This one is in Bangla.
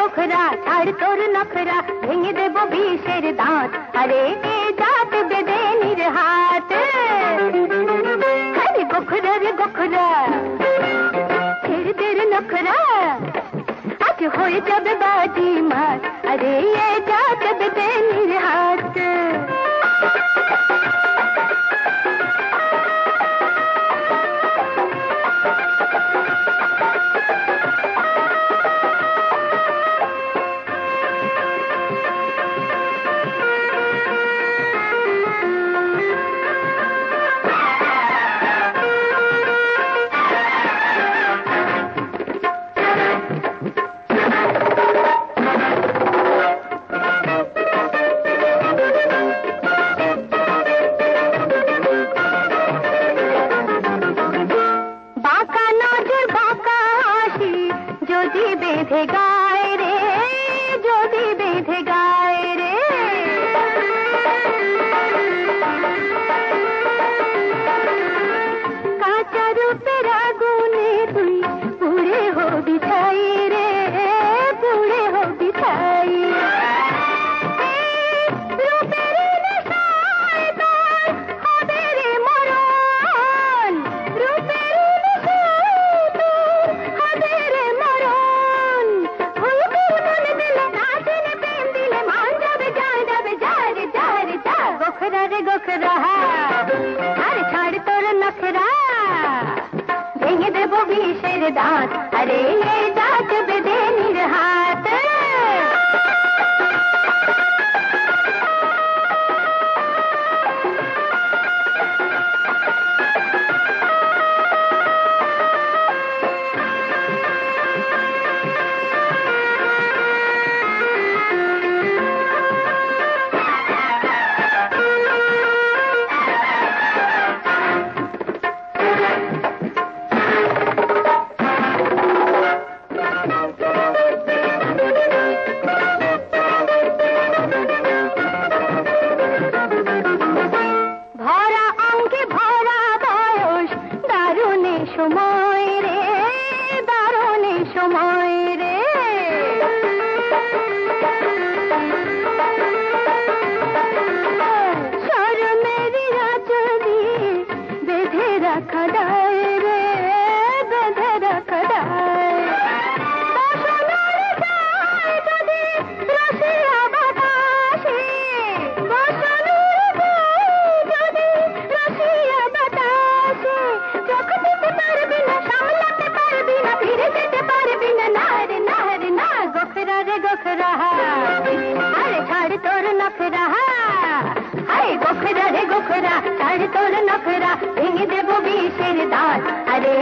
গোখরা ছাড় তোর নখরা ভেঙে দেব বিষের দাঁত আরে এ জাত বেদে নির্হাত আরে গোখরা রে গোখরা ছেড়ে দে রে নখরা আজ হয়ে যাবে বাজি মাত আরে এ জাত বেদে নির্হাত বেঁধে গায় রে যদি বেঁধে গায় রে কাঁচা রূপের আগুনে তুই পুড়ে হবি ছাই রে পুড়ে হবি ছাই गोखरा रे गोखरा अरे छाड़ तोर नखरा भेंगे देबो বিষের দাঁত अरे ये जात बेदे निरहात সময় রে দারুণে সময় রে শরমেরি রাজনী বেঁধে রাখা দায় রে বেঁধে রাখা দায় যদি রসিয়া বাতাসে যদি রসিয়া বাতাসে যখন गोखरा अरे छाड़ तोर नखरा अरे गोखरा रे गोखरा छाड़ तोर नखरा भेंगे देबो বিষের দাঁত अरे